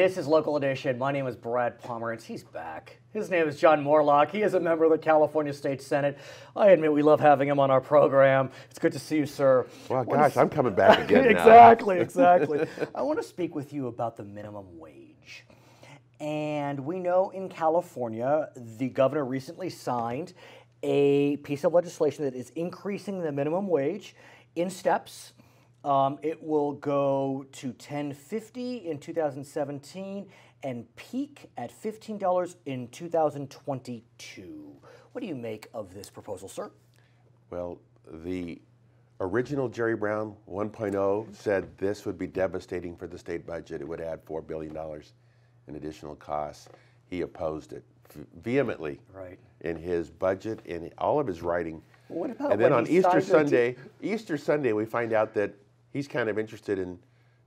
This is Local Edition. My name is Brad Pomerance. He's back. His name is John Moorlach. He is a member of the California State Senate. I admit we love having him on our program. It's good to see you, sir. Well, gosh, I'm coming back again now. Exactly. I want to speak with you about the minimum wage. And we know in California, the governor recently signed a piece of legislation that is increasing the minimum wage in steps. It will go to $10.50 in 2017 and peak at $15 in 2022. What do you make of this proposal, sir? Well, the original Jerry Brown 1.0 said this would be devastating for the state budget. It would add $4 billion in additional costs. He opposed it vehemently in his budget, in all of his writing. What about and then on Easter Sunday, we find out that he's kind of interested in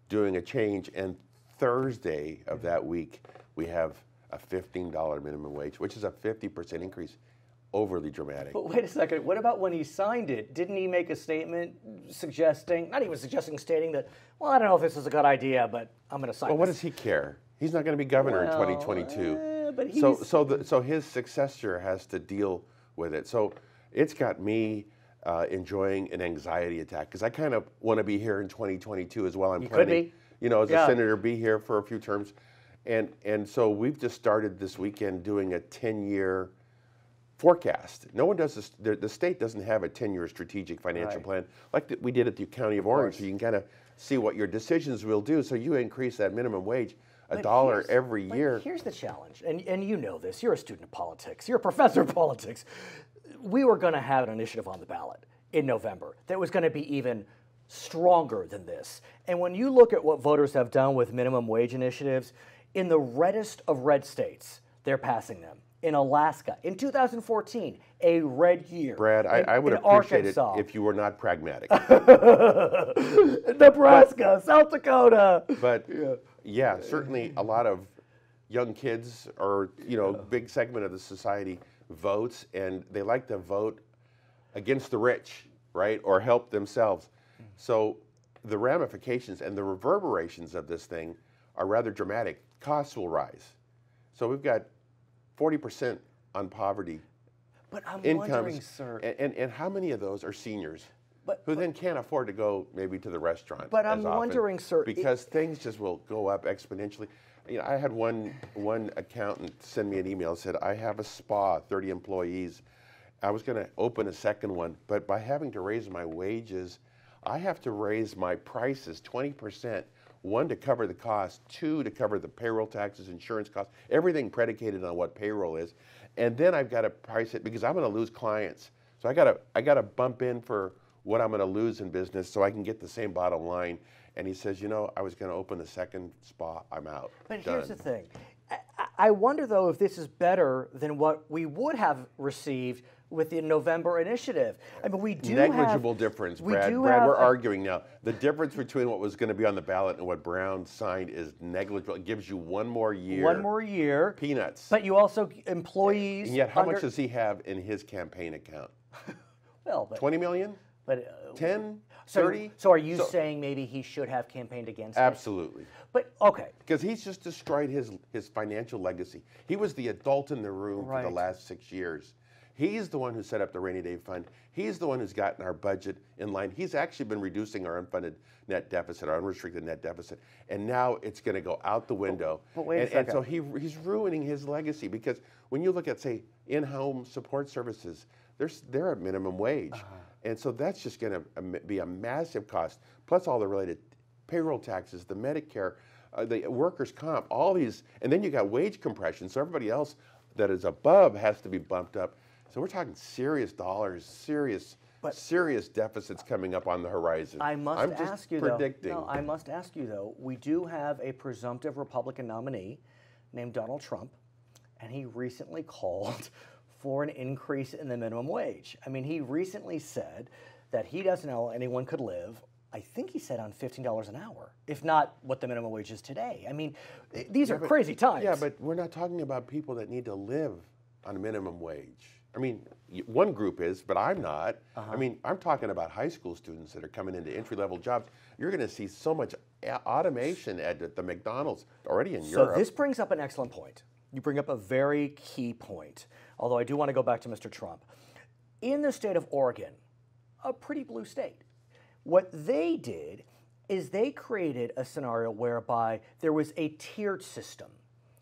doing a change, and Thursday of that week, we have a $15 minimum wage, which is a 50% increase, overly dramatic. But wait a second, what about when he signed it? Didn't he make a statement suggesting, not even suggesting, stating that, well, I don't know if this is a good idea, but I'm going to sign Well, this. what does he care? He's not going to be governor in 2022. But he's... So his successor has to deal with it. So it's got me enjoying an anxiety attack, because I kind of want to be here in 2022 as well. I'm planning, you know, as a senator, be here for a few terms, and so we've just started this weekend doing a 10-year forecast. No one does this. The state doesn't have a 10-year strategic financial plan like we did at the County of Orange, so you can kind of see what your decisions will do. So you increase that minimum wage $1 every year. Here's the challenge, and you know this. You're a student of politics. You're a professor of politics. We were going to have an initiative on the ballot in November that was going to be even stronger than this. And when you look at what voters have done with minimum wage initiatives, in the reddest of red states, they're passing them. In Alaska, in 2014, a red year. Brad, I would appreciate it if you were not pragmatic. Nebraska, South Dakota. But yeah, certainly a lot of young kids, or big segment of the society, votes, and they like to vote against the rich, right, or help themselves. So the ramifications and the reverberations of this thing are rather dramatic. Costs will rise. So we've got 40% on poverty. But I'm incomes, wondering, sir. And how many of those are seniors who then can't afford to go maybe to the restaurant? But I'm wondering, sir. Because things just will go up exponentially. I had one accountant send me an email and said, I have a spa, 30 employees. I was going to open a second one, but by having to raise my wages, I have to raise my prices 20%. One, to cover the cost. Two, to cover the payroll taxes, insurance costs, everything predicated on what payroll is. And then I've got to price it because I'm going to lose clients. So I got to bump in for what I'm going to lose in business so I can get the same bottom line. And he says, I was going to open a second spa. I'm out. But here's the thing. I wonder, though, if this is better than what we would have received with the November initiative. I mean, we do negligible difference, Brad. Brad, we're arguing now. The difference between what was going to be on the ballot and what Brown signed is negligible. It gives you one more year. One more year. Peanuts. But you also, employees... And yet, how much does he have in his campaign account? Well, but... 20 million? But 10? 30? So are you saying maybe he should have campaigned against it? Absolutely. But, okay. Because he's just destroyed his financial legacy. He was the adult in the room for the last 6 years. He's the one who set up the rainy day fund. He's the one who's gotten our budget in line. He's actually been reducing our unfunded net deficit, our unrestricted net deficit, and now it's going to go out the window. But wait a second. And so he's ruining his legacy, because when you look at, say, in-home support services, they're at minimum wage. And so that's just going to be a massive cost, plus all the related payroll taxes, the Medicare, the workers' comp, all these, and then you got wage compression, so everybody else that is above has to be bumped up. So we're talking serious dollars, serious deficits coming up on the horizon. I must ask you, predicting. though. No, I must ask you, though. We do have a presumptive Republican nominee named Donald Trump, and he recently called for an increase in the minimum wage. I mean, he recently said that he doesn't know anyone could live, I think he said, on $15 an hour, if not what the minimum wage is today. I mean, these are crazy times. Yeah, but we're not talking about people that need to live on a minimum wage. I mean, one group is, but I'm not. I mean, I'm talking about high school students that are coming into entry-level jobs. You're going to see so much automation at the McDonald's already in So Europe. this brings up an excellent point. You bring up a very key point, although I do want to go back to Mr. Trump. In the state of Oregon, a pretty blue state, what they did is they created a scenario whereby there was a tiered system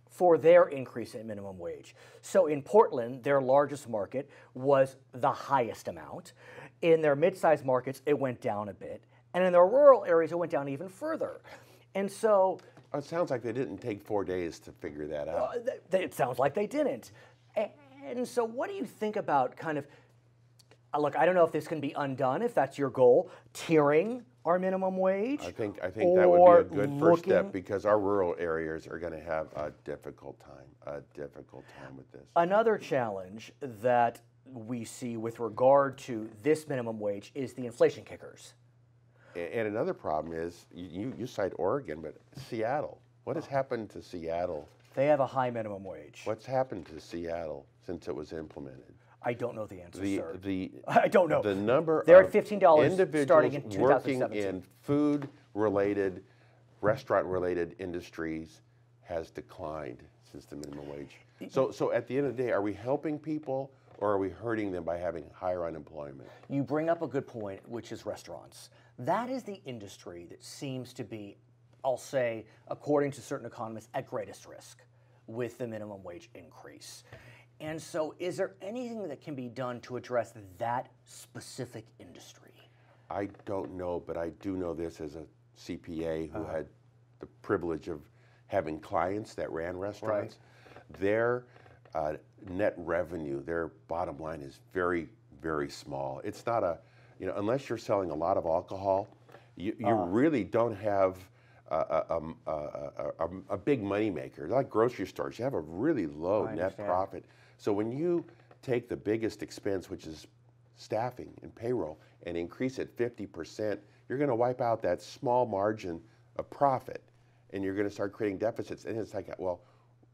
for their increase in minimum wage. So in Portland, their largest market was the highest amount. In their mid-sized markets, it went down a bit. And in their rural areas, it went down even further. And so... It sounds like they didn't take 4 days to figure that out. It sounds like they didn't. And so what do you think about kind of... Look, I don't know if this can be undone, if that's your goal, tiering our minimum wage. I think that would be a good first step, because our rural areas are going to have a difficult time with this. Another challenge that we see with regard to this minimum wage is the inflation kickers. And another problem is, you cite Oregon, but Seattle. What has happened to Seattle? They have a high minimum wage. What's happened to Seattle since it was implemented? I don't know the answer, sir. I don't know. The number They're of at $15 individuals starting in working 2017. in food-related, restaurant-related industries has declined since the minimum wage. So at the end of the day, are we helping people, or are we hurting them by having higher unemployment? You bring up a good point, which is restaurants. That is the industry that seems to be, I'll say, according to certain economists, at greatest risk with the minimum wage increase. And so is there anything that can be done to address that specific industry? I don't know, but I do know this as a CPA who had the privilege of having clients that ran restaurants. Right. Their net revenue, their bottom line is very, very small. It's not a, unless you're selling a lot of alcohol, you really don't have a big money maker. Like grocery stores, you have a really low net profit. So when you take the biggest expense, which is staffing and payroll, and increase it 50%, you're going to wipe out that small margin of profit, and you're going to start creating deficits. And it's like, well,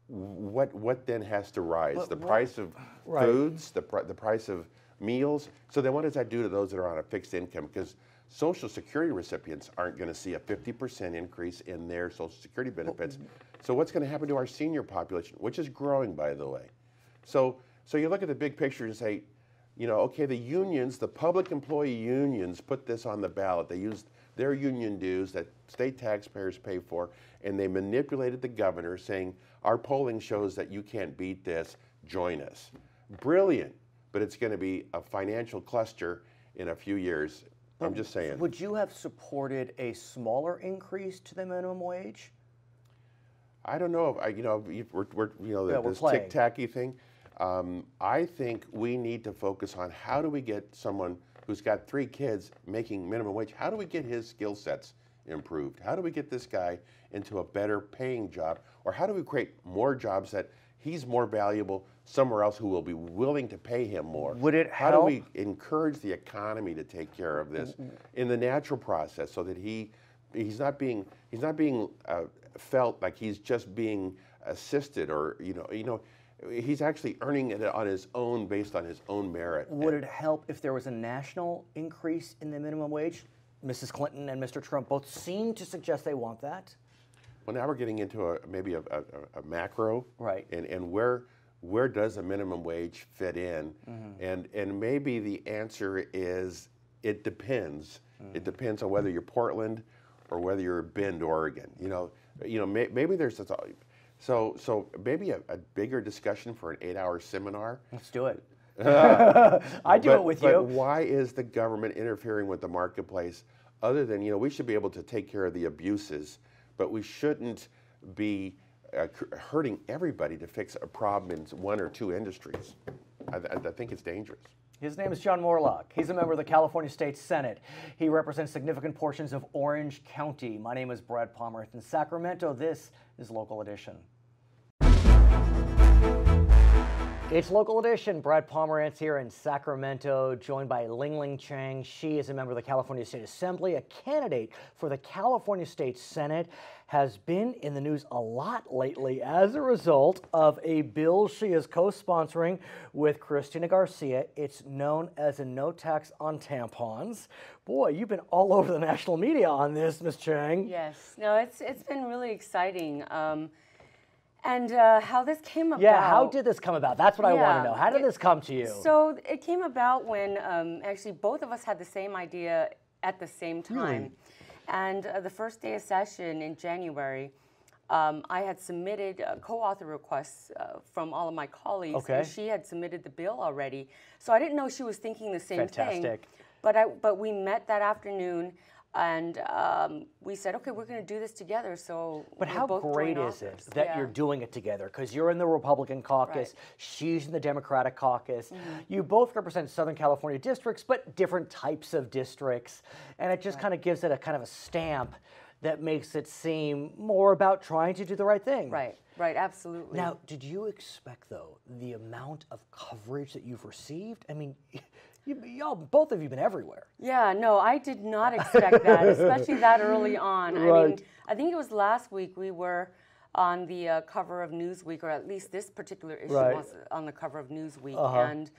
what then has to rise? The price of foods, the price of meals. So then what does that do to those that are on a fixed income? Because Social Security recipients aren't going to see a 50% increase in their Social Security benefits. So what's going to happen to our senior population, which is growing, by the way? So you look at the big picture and say, okay, the unions, the public employee unions put this on the ballot. They used their union dues that state taxpayers pay for, and they manipulated the governor saying, our polling shows that you can't beat this, join us. Brilliant, but it's going to be a financial cluster in a few years. I'm just saying. Would you have supported a smaller increase to the minimum wage? I don't know. This tic-tacky thing. I think we need to focus on how do we get someone who's got 3 kids making minimum wage, how do we get his skill sets improved? How do we get this guy into a better paying job? Or how do we create more jobs that he's more valuable somewhere else who will be willing to pay him more? Would it help? How do we encourage the economy to take care of this in the natural process so that he's not being felt like he's just being assisted, or he's actually earning it on his own based on his own merit. Would it help if there was a national increase in the minimum wage? Mrs. Clinton and Mr. Trump both seem to suggest they want that. Well, now we're getting into maybe a macro, right? And where does a minimum wage fit in? And maybe the answer is it depends. It depends on whether you're Portland or whether you're Bend, Oregon. Maybe there's so maybe a bigger discussion for an 8-hour seminar. Let's do it. I do it with you. But why is the government interfering with the marketplace? Other than we should be able to take care of the abuses, but we shouldn't be hurting everybody to fix a problem in 1 or 2 industries. I think it's dangerous. His name is John Moorlach. He's a member of the California State Senate. He represents significant portions of Orange County. My name is Brad Pomerance in Sacramento. This is Local Edition. It's Local Edition. Brad Pomerance here in Sacramento, joined by Ling Chang. She is a member of the California State Assembly, a candidate for the California State Senate, has been in the news a lot lately as a result of a bill she is co-sponsoring with Cristina Garcia. It's known as a no tax on tampons. Boy, you've been all over the national media on this, Ms. Chang. Yes. No, it's been really exciting. And how this came about. Yeah, how did this come about? That's what I want to know. How did this come to you? So it came about when actually both of us had the same idea at the same time. Really? And the first day of session in January, I had submitted co-author requests from all of my colleagues. Okay. And she had submitted the bill already. So I didn't know she was thinking the same thing. Fantastic. But we met that afternoon. And we said, okay, we're going to do this together. So, but how great is it that you're doing it together? Because you're in the Republican caucus, Right. she's in the Democratic caucus. You both represent Southern California districts, but different types of districts, and it just kind of gives it a kind of a stamp that makes it seem more about trying to do the right thing. Right, right, absolutely. Now, did you expect though the amount of coverage that you've received? I mean. Y'all, both of you, been everywhere. Yeah, no, I did not expect that, especially that early on. Right. I mean, I think it was last week we were on the cover of Newsweek, or at least this particular issue was on the cover of Newsweek, and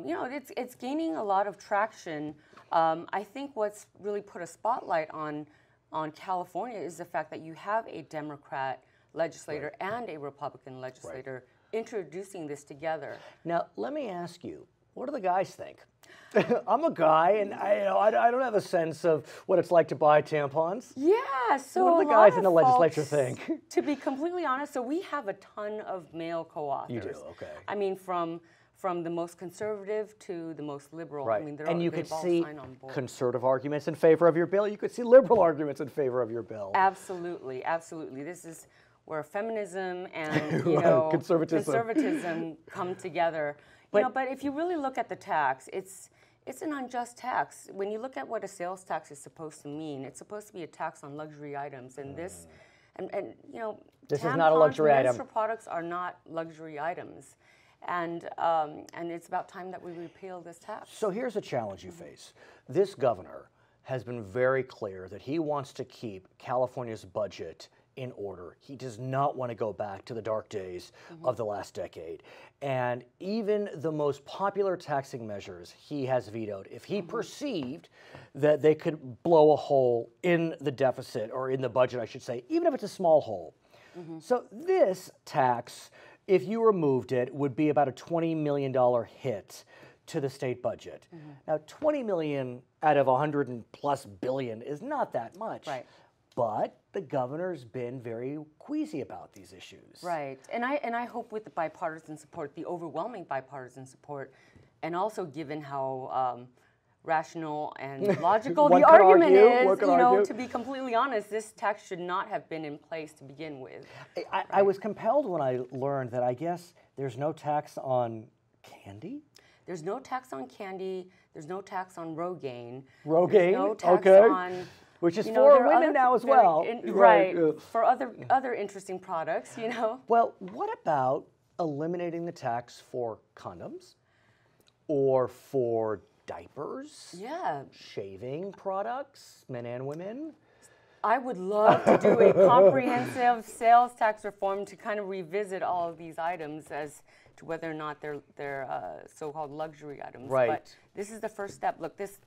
you know, it's gaining a lot of traction. I think what's really put a spotlight on California is the fact that you have a Democrat legislator and a Republican legislator introducing this together. Now, let me ask you. What do the guys think? I'm a guy, and I don't have a sense of what it's like to buy tampons. Yeah, so what do the guys in the legislature think? To be completely honest, so we have a ton of male co-authors. You do, okay. I mean, from the most conservative to the most liberal. Right. I mean, and you could see sign on board. conservative arguments in favor of your bill. You could see liberal arguments in favor of your bill. Absolutely, absolutely. This is where feminism and you know conservatism come together. But if you really look at the tax, it's an unjust tax. When you look at what a sales tax is supposed to mean, it's supposed to be a tax on luxury items, and this, and you know, this is not a luxury item. Menstrual products are not luxury items, and it's about time that we repeal this tax. So here's a challenge you face. This governor has been very clear that he wants to keep California's budget in order. He does not want to go back to the dark days of the last decade. And even the most popular taxing measures he has vetoed if he perceived that they could blow a hole in the deficit, or in the budget, I should say, even if it's a small hole. So this tax, if you removed it, would be about a $20 million hit to the state budget. Now, $20 million out of $100+ billion is not that much. Right. But the governor's been very queasy about these issues. Right, and I hope with the bipartisan support, the overwhelming bipartisan support, and also given how rational and logical the argument is, you know, to be completely honest, this tax should not have been in place to begin with. I was compelled when I learned that I guess there's no tax on candy? There's no tax on candy. There's no tax on Rogaine. Rogaine, There's no tax on... Which is for women now as well. Right, for other interesting products, you know. Well, what about eliminating the tax for condoms or for diapers? Yeah. Shaving products, men and women? I would love to do a comprehensive sales tax reform to kind of revisit all of these items as to whether or not they're so-called luxury items. Right. But this is the first step. Look, this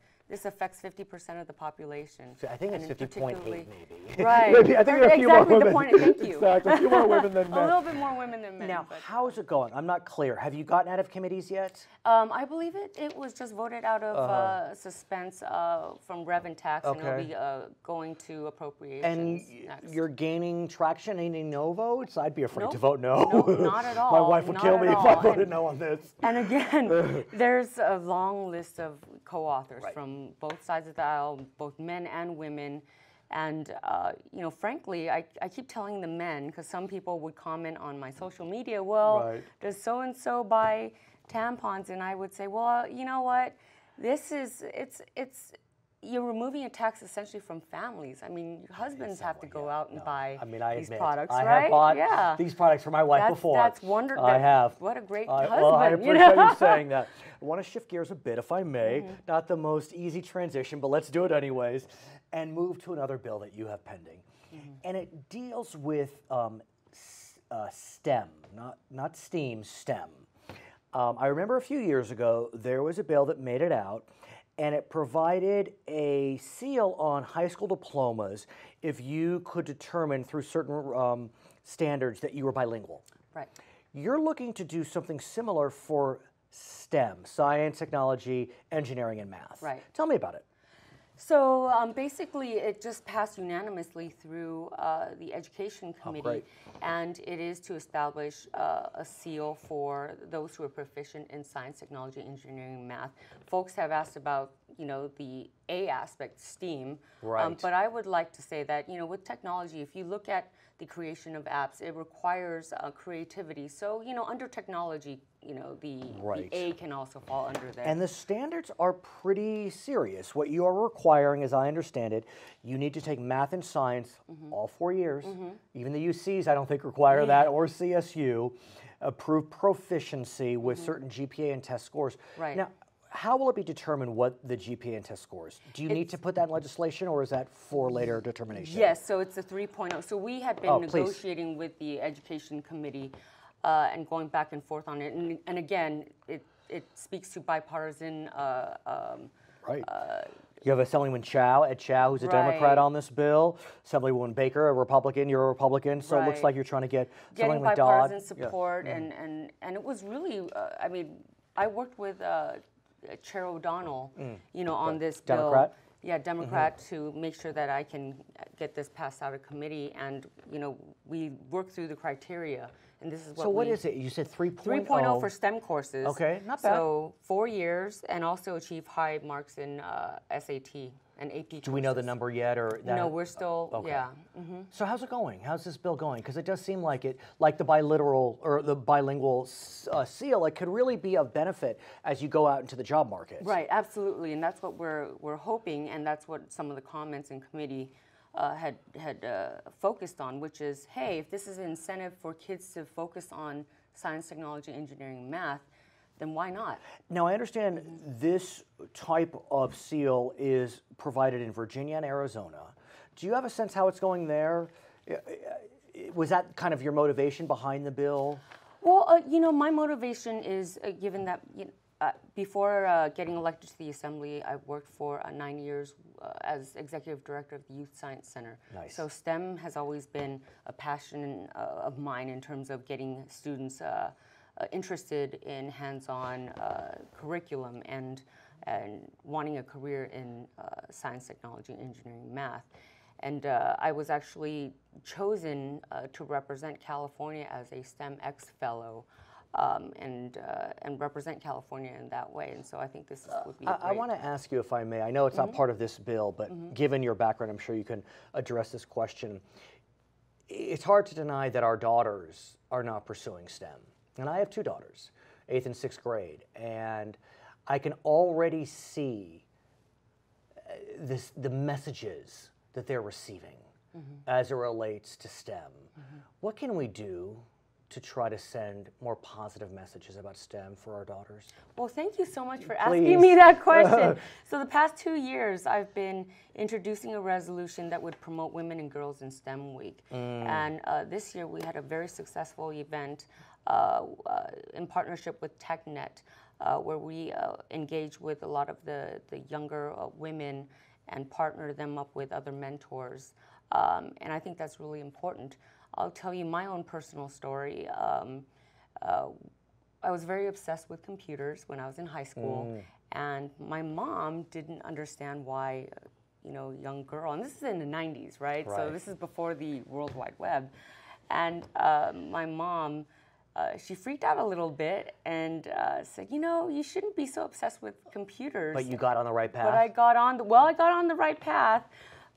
affects 50% of the population. I think it's 50.8 maybe. Right. Maybe, I think there are a few more women. The point. Thank you. Exactly, a few more women than men. A little bit more women than men. Now, how is it going? I'm not clear. Have you gotten out of committees yet? I believe it was just voted out of suspense from Rev and Tax, and it'll be going to appropriations next. You're gaining traction, any no votes? I'd be afraid to Nope. vote no. No, not at all. My wife would kill me if I voted no on this. And again, there's a long list of co-authors from both sides of the aisle, both men and women. And, you know, frankly, I keep telling the men, because some people would comment on my social media, well, does so-and-so buy tampons? And I would say, well, you know what? This is, you're removing a tax essentially from families. I mean, your husbands have to go out and buy these products, I right? have bought these products for my wife before. That's wonderful. I have. What a great husband. Well, I appreciate you saying that. I want to shift gears a bit, if I may. Not the most easy transition, but let's do it anyways, and move to another bill that you have pending. And it deals with STEM, not STEAM, STEM. I remember a few years ago, there was a bill that made it out, and it provided a seal on high school diplomas if you could determine through certain standards that you were bilingual. Right. You're looking to do something similar for STEM, science, technology, engineering, and math. Right. Tell me about it. So basically, it just passed unanimously through the Education Committee, and it is to establish a seal for those who are proficient in science, technology, engineering, and math. Folks have asked about, the A aspect, STEAM, but I would like to say that, with technology, if you look at the creation of apps, it requires creativity. So, under technology, the A can also fall under there. And the standards are pretty serious. What you are requiring, as I understand it, you need to take math and science all 4 years. Even the UCs, I don't think, require that, or CSU. Prove proficiency with certain GPA and test scores. Right. Now, how will it be determined what the GPA and test scores? Do you need to put that in legislation, or is that for later determination? Yes, so it's a 3.0. So we had been negotiating with the Education Committee and going back and forth on it. And again, it speaks to bipartisan. You have Assemblyman Ed Chow, who's a Democrat on this bill. Assemblywoman Baker, a Republican. You're a Republican, so it looks like you're trying to get getting Assemblyman bipartisan support. And it was really, I mean, I worked with Chair O'Donnell, on this bill. Democrat? Yeah, Democrat, to make sure that I can get this passed out of committee. And, we worked through the criteria. And this is what what is it? You said 3.0? 3.0 for STEM courses. Okay, not bad. So 4 years, and also achieve high marks in SAT and AP courses. Do we know the number yet, or that? No, we're still, yeah. So how's it going? How's this bill going? Because it does seem like like the bilateral or the bilingual seal, it could really be of benefit as you go out into the job market. Right, absolutely, and that's what we're hoping, and that's what some of the comments in committee had focused on, which is, hey, if this is an incentive for kids to focus on science, technology, engineering, and math, then why not? Now, I understand this type of seal is provided in Virginia and Arizona. Do you have a sense how it's going there? Was that kind of your motivation behind the bill? Well, my motivation is given that before getting elected to the Assembly, I worked for 9 years as Executive Director of the Youth Science Center. Nice. So STEM has always been a passion of mine in terms of getting students interested in hands-on curriculum and wanting a career in science, technology, engineering, math. And I was actually chosen to represent California as a STEM X Fellow. And represent California in that way, and so I think this would be great. I want to ask you, if I may. I know it's not part of this bill, but given your background, I'm sure you can address this question. It's hard to deny that our daughters are not pursuing STEM, and I have 2 daughters, 8th and 6th grade, and I can already see the messages that they're receiving as it relates to STEM. What can we do to try to send more positive messages about STEM for our daughters? Well, thank you so much for asking me that question. So the past 2 years, I've been introducing a resolution that would promote Women and Girls in STEM Week. And this year, we had a very successful event in partnership with TechNet, where we engage with a lot of the younger women and partner them up with other mentors. And I think that's really important. I'll tell you my own personal story. I was very obsessed with computers when I was in high school, and my mom didn't understand why, young girl, and this is in the 90s, right? So this is before the World Wide Web. And my mom, she freaked out a little bit and said, you shouldn't be so obsessed with computers. But you got on the right path? But I got on the right path,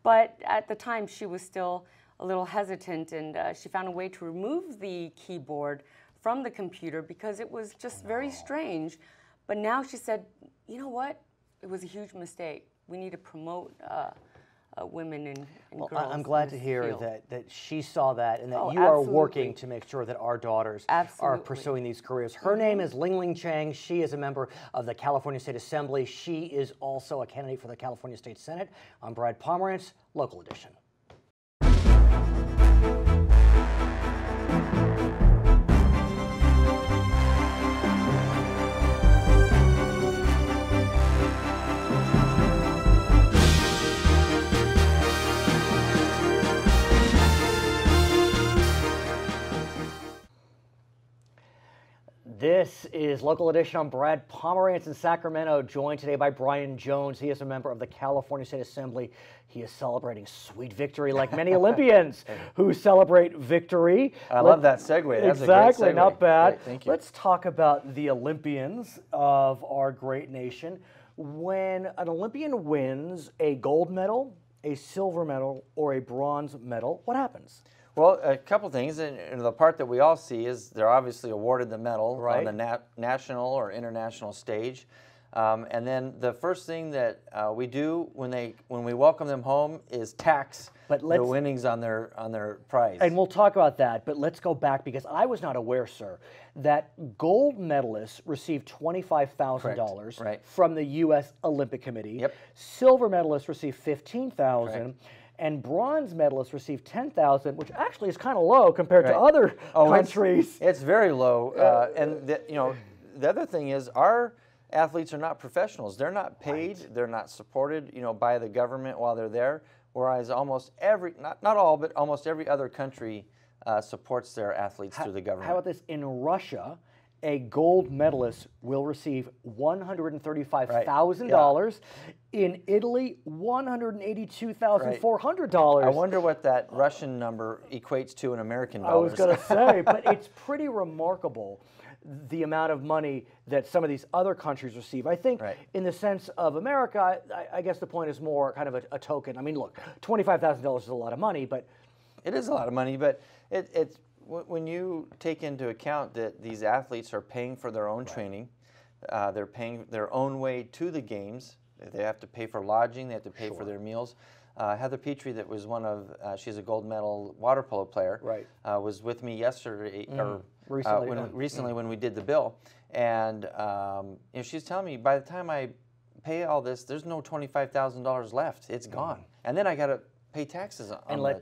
but at the time she was still a little hesitant, and she found a way to remove the keyboard from the computer because it was just very strange. But now she said, you know what? it was a huge mistake. We need to promote women and girls. I'm glad in to this hear field. that she saw that and that Oh, you are absolutely. working to make sure that our daughters are Absolutely. pursuing these careers. Her name is Ling Chang. She is a member of the California State Assembly. She is also a candidate for the California State Senate. I'm Brad Pomerance, Local Edition. This is Local Edition. I'm Brad Pomerance in Sacramento, joined today by Brian Jones. He is a member of the California State Assembly. He is celebrating sweet victory like many Olympians who celebrate victory. I love that segue. That's exactly, a great segue. not bad. Great, thank you. Let's talk about the Olympians of our great nation. When an Olympian wins a gold medal, a silver medal, or a bronze medal, what happens? Well, a couple things, and the part that we all see is they're obviously awarded the medal Right. on the national or international stage, and then the first thing that we do when we welcome them home is tax the winnings on their prize. And we'll talk about that, but let's go back because I was not aware, sir, that gold medalists receive $25,000 Right. from the U.S. Olympic Committee. Yep. Silver medalists receive $15,000. Correct. And bronze medalists receive $10,000, which actually is kind of low compared to Right. other Oh, countries. It's very low, and the other thing is our athletes are not professionals. They're not paid. Right. They're not supported, by the government while they're there. Whereas almost every, not all, but almost every other country supports their athletes through the government. How about this? In Russia, a gold medalist will receive $135,000. In Italy, $182,400. I wonder what that Russian number equates to in American dollars. I was going to say, but it's pretty remarkable the amount of money that some of these other countries receive. I think in the sense of America, I guess the point is more kind of a token. I mean, look, $25,000 is a lot of money, but... It is a lot of money, but it's when you take into account that these athletes are paying for their own training, they're paying their own way to the games, they have to pay for lodging, they have to pay for their meals. Heather Petrie, that was one of, she's a gold medal water polo player, was with me yesterday, or recently when we did the bill. And she's telling me, by the time I pay all this, there's no $25,000 left. It's gone. And then I got to pay taxes on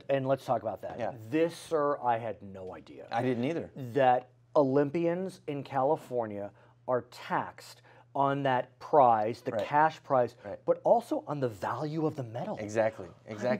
and let's talk about that. Yeah. This, sir, I had no idea. I didn't either. That Olympians in California are taxed on that prize, the cash prize, but also on the value of the medal. Exactly.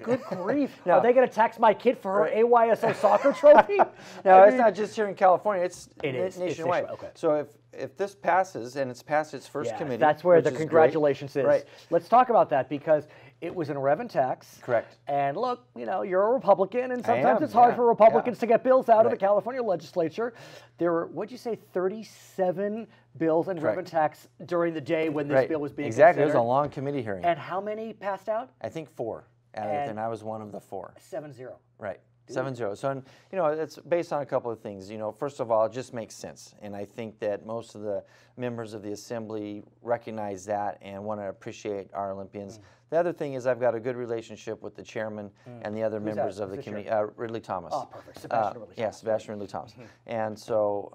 Good grief. Now, are they going to tax my kid for her AYSO soccer trophy? No, it's not just here in California. It's nationwide. It's okay. So if this passes, and it's passed its first committee, that's where the congratulations is. Right. Let's talk about that because it was an irreverent tax. Correct. And look, you're a Republican, and sometimes it's hard for Republicans to get bills out of the California legislature. There were, what'd you say, 37 bills in irreverent tax during the day when this bill was being Exactly. considered. It was a long committee hearing. And how many passed out? I think 4 out of it, and I was one of the 4. 7-0. Right. 7-0. So, it's based on a couple of things. First of all, it just makes sense. And I think that most of the members of the Assembly recognize that and want to appreciate our Olympians. The other thing is I've got a good relationship with the chairman and the other members of the committee, Ridley Thomas. Oh, perfect. Sebastian Ridley Thomas. Yes, Sebastian Ridley Thomas. And so,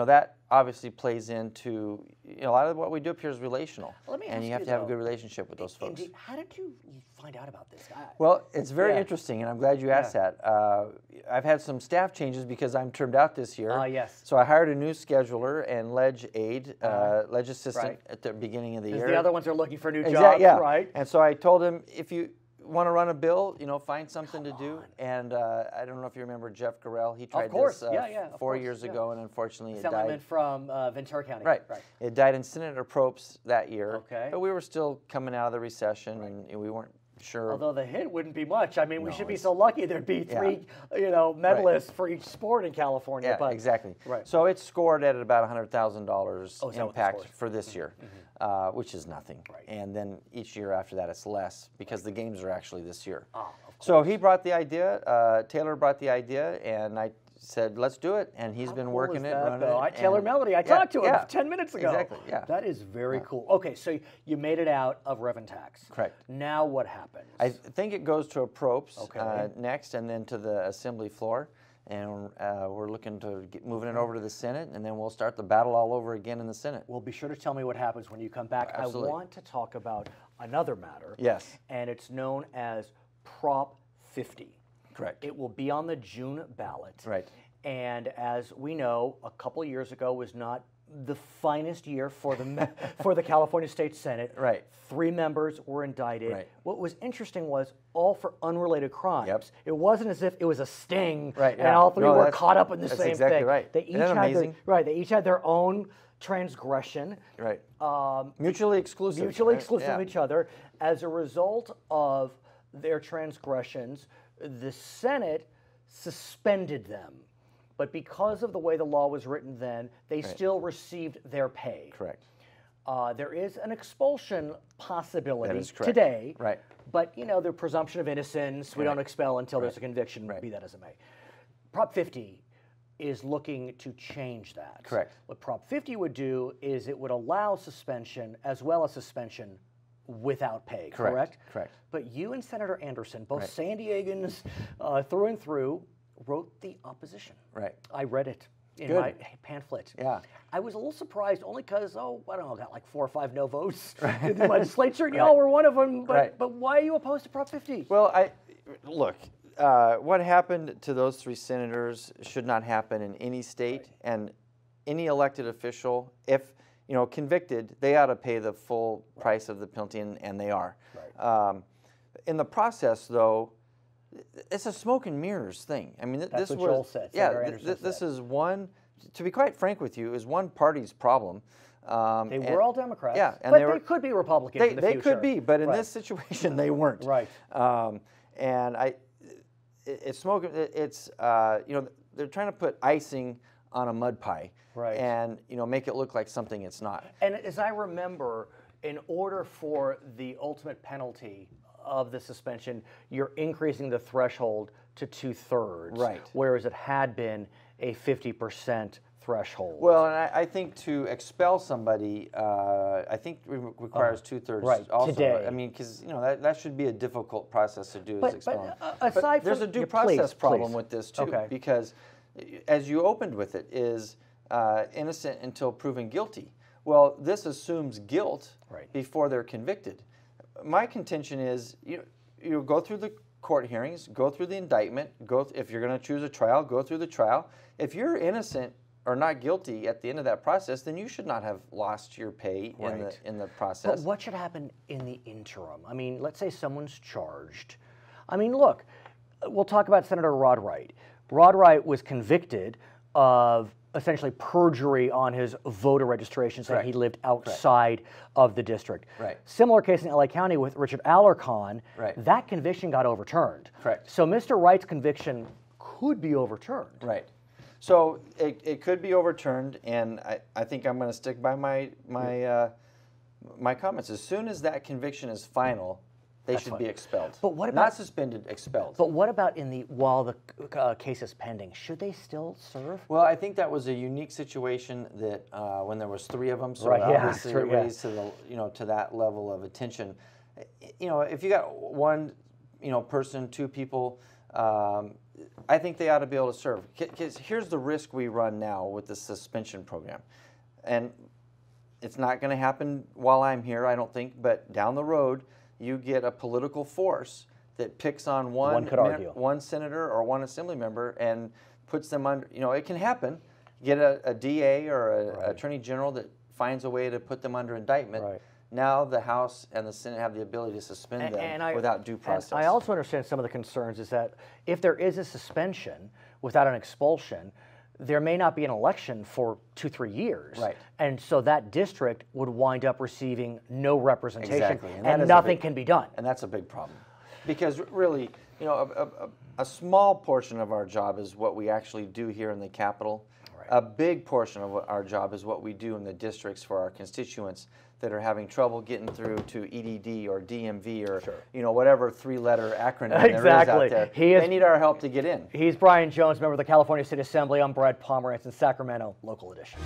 that obviously plays into, a lot of what we do up here is relational. Let me ask and you have to have a good relationship with those folks. How did you find out about this? Well, it's very interesting, and I'm glad you asked that. I've had some staff changes because I'm termed out this year. Yes. So I hired a new scheduler and ledge aide, ledge assistant at the beginning of the year. The other ones are looking for new jobs, right? And so I told him, if you want to run a bill, find something to do. And I don't know if you remember Jeff Garrell. He tried this 4 years ago, and unfortunately it died. Assemblyman from Ventura County. Right. It died in Senator Probst that year. Okay. But we were still coming out of the recession, and we weren't sure. Although the hit wouldn't be much. I mean, we should be so lucky there'd be 3, medalists for each sport in California. Yeah, but, exactly. Right. So it's scored at about $100,000 impact for this year, which is nothing. Right. And then each year after that, it's less because the games are actually this year. Of course. So he brought the idea. Taylor brought the idea, and I said, let's do it, and he's been working it, running it. Taylor Melody, I talked to him 10 minutes ago. Exactly, yeah. That is very cool. Okay, so you made it out of Rev and Tax. Correct. Now what happens? I think it goes to a Propes next, and then to the Assembly floor. And we're looking to get moving it over to the Senate, and then we'll start the battle all over again in the Senate. Well, be sure to tell me what happens when you come back. Absolutely. I want to talk about another matter. Yes. And it's known as Prop 50. Correct. It will be on the June ballot. Right. And as we know, a couple of years ago was not the finest year for the for the California State Senate. Right. 3 members were indicted. Right. What was interesting was all for unrelated crimes. Yep. It wasn't as if it was a sting, Right, and all 3 were that's caught up in the that's same exactly thing. right. They each Isn't that had amazing? They each had their own transgression. Right. Mutually exclusive. Mutually exclusive Yeah. of each other. As a result of their transgressions, the Senate suspended them. But because of the way the law was written then, they still received their pay. Correct. There is an expulsion possibility That is correct. today. Right. But, you know, the presumption of innocence, we don't expel until there's a conviction, be that as it may. Prop 50 is looking to change that. Correct. What Prop 50 would do is it would allow suspension as well as suspension without pay, correct? Correct. But you and Senator Anderson, both San Diegans through and through, wrote the opposition. Right. I read it in Good. my pamphlet. Yeah. I was a little surprised only because, I don't know, got like 4 or 5 no votes in the legislature, and y'all were one of them. But why are you opposed to Prop 50? Well, look, what happened to those 3 senators should not happen in any state, and any elected official, if convicted, they ought to pay the full price of the penalty, and they are. Right. In the process, though, it's a smoke and mirrors thing. I mean, That's what Joel said. This is one. To be quite frank with you, is one party's problem. They were all Democrats. Yeah, and but they could be Republicans in the future. They could be, but in this situation, they weren't. Right. And it's smoke. It's they're trying to put icing on a mud pie, right? And make it look like something it's not. And as I remember, in order for the ultimate penalty of the suspension, you're increasing the threshold to 2/3, right? Whereas it had been a 50% threshold. Well, and I think to expel somebody, I think requires 2/3. Right. Also. Today. I mean, because that should be a difficult process to do. But aside there's from a due process problem with this too, Okay. because as you opened with it, is innocent until proven guilty. Well, this assumes guilt before they're convicted. My contention is you go through the court hearings, go through the indictment, if you're going to choose a trial, go through the trial. If you're innocent or not guilty at the end of that process, then you should not have lost your pay in the process. But what should happen in the interim? I mean, let's say someone's charged. I mean, look, we'll talk about Senator Rod Wright. Rod Wright was convicted of essentially perjury on his voter registration, saying he lived outside of the district. Right. Similar case in LA County with Richard Alarcon. That conviction got overturned. Correct. So Mr. Wright's conviction could be overturned. Right. So it could be overturned, and I think I'm going to stick by my comments. As soon as that conviction is final, they should be expelled. But what about, not suspended, expelled. But what about while the case is pending? Should they still serve? Well, I think that was a unique situation that when there was 3 of them, so obviously it raised to the to that level of attention. If you got one person, 2 people, I think they ought to be able to serve. Because here's the risk we run now with the suspension program, and it's not going to happen while I'm here, I don't think, but down the road, you get a political force that picks on one senator or one assembly member and puts them under, it can happen. Get a DA or an attorney general that finds a way to put them under indictment. Right. Now the House and the Senate have the ability to suspend them without due process. I also understand some of the concerns is that if there is a suspension without an expulsion, there may not be an election for 2-3 years. Right. And so that district would wind up receiving no representation, exactly. and nothing can be done. And that's a big problem. Because really, a small portion of our job is what we actually do here in the Capitol. Right. A big portion of our job is what we do in the districts for our constituents that are having trouble getting through to EDD or DMV or whatever 3-letter acronym there is out there. They need our help to get in. He's Brian Jones, member of the California State Assembly. I'm Brad Pomerance in Sacramento, local edition.